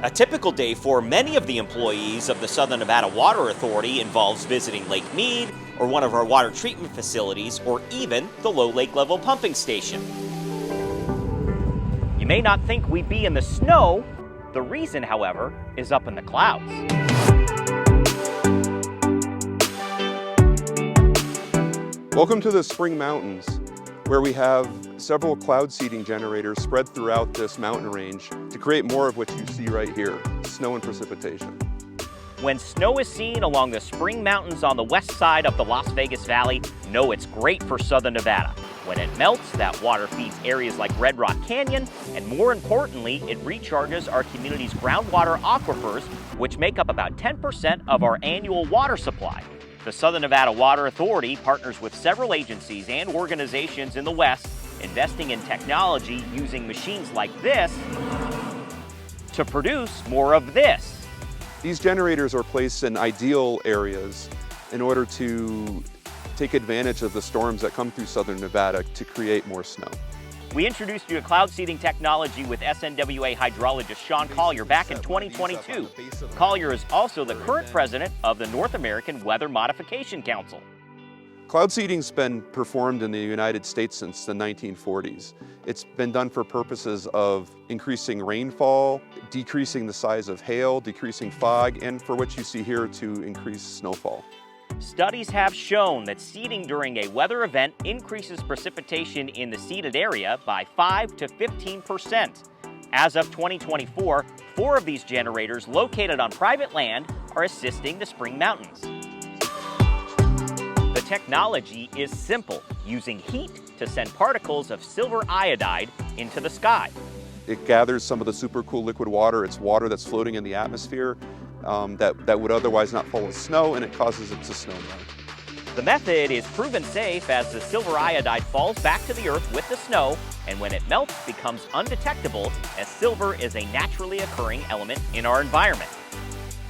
A typical day for many of the employees of the Southern Nevada Water Authority involves visiting Lake Mead or one of our water treatment facilities or even the low lake level pumping station. You may not think we'd be in the snow. The reason, however, is up in the clouds. Welcome to the Spring Mountains, where we have several cloud seeding generators spread throughout this mountain range to create more of what you see right here, snow and precipitation. When snow is seen along the Spring Mountains on the west side of the Las Vegas Valley, know it's great for Southern Nevada. When it melts, that water feeds areas like Red Rock Canyon, and more importantly, it recharges our community's groundwater aquifers, which make up about 10% of our annual water supply. The Southern Nevada Water Authority partners with several agencies and organizations in the West, investing in technology using machines like this to produce more of this. These generators are placed in ideal areas in order to take advantage of the storms that come through Southern Nevada to create more snow. We introduced you to cloud seeding technology with SNWA hydrologist Sean Collier back in 2022. Collier is also the current president of the North American Weather Modification Council. Cloud seeding's been performed in the United States since the 1940s. It's been done for purposes of increasing rainfall, decreasing the size of hail, decreasing fog, and for what you see here, to increase snowfall. Studies have shown that seeding during a weather event increases precipitation in the seeded area by 5 to 15%. As of 2024, 4 of these generators located on private land are assisting the Spring Mountains. The technology is simple, using heat to send particles of silver iodide into the sky. It gathers some of the supercool liquid water. It's water that's floating in the atmosphere that would otherwise not fall as snow, and it causes it to snow more. The method is proven safe as the silver iodide falls back to the earth with the snow, and when it melts becomes undetectable, as silver is a naturally occurring element in our environment.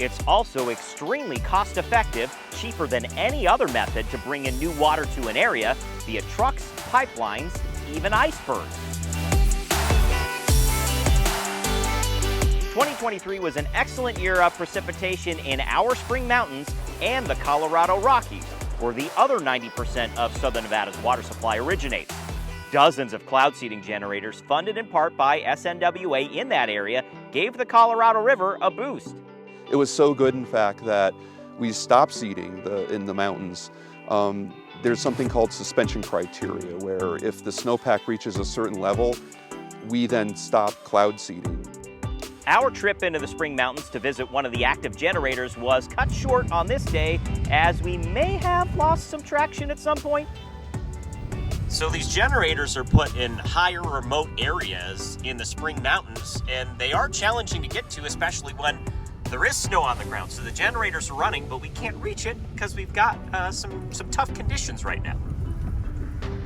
It's also extremely cost-effective, cheaper than any other method to bring in new water to an area via trucks, pipelines, even icebergs. 2023 was an excellent year of precipitation in our Spring Mountains and the Colorado Rockies, where the other 90% of Southern Nevada's water supply originates. Dozens of cloud seeding generators, funded in part by SNWA in that area, gave the Colorado River a boost. It was so good, in fact, that we stopped seeding in the mountains. There's something called suspension criteria, where if the snowpack reaches a certain level, we then stop cloud seeding. Our trip into the Spring Mountains to visit one of the active generators was cut short on this day, as we may have lost some traction at some point. So these generators are put in higher remote areas in the Spring Mountains, and they are challenging to get to, especially when there is snow on the ground. So the generators are running, but we can't reach it because we've got some tough conditions right now.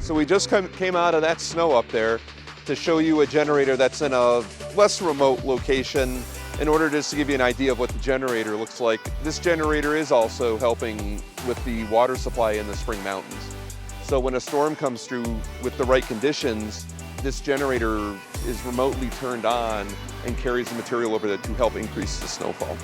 So we just came out of that snow up there to show you a generator that's in a less remote location in order just to give you an idea of what the generator looks like. This generator is also helping with the water supply in the Spring Mountains. So when a storm comes through with the right conditions, this generator is remotely turned on and carries the material over there to help increase the snowfall.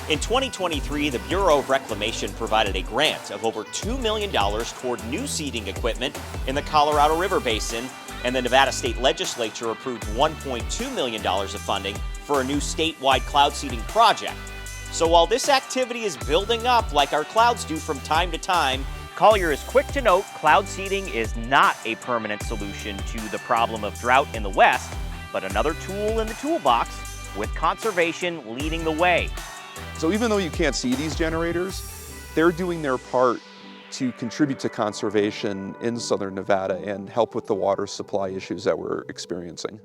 In 2023, the Bureau of Reclamation provided a grant of over $2 million toward new seeding equipment in the Colorado River Basin, and the Nevada State Legislature approved $1.2 million of funding for a new statewide cloud seeding project. So while this activity is building up like our clouds do from time to time, Collier is quick to note cloud seeding is not a permanent solution to the problem of drought in the West, but another tool in the toolbox, with conservation leading the way. So even though you can't see these generators, they're doing their part to contribute to conservation in Southern Nevada and help with the water supply issues that we're experiencing.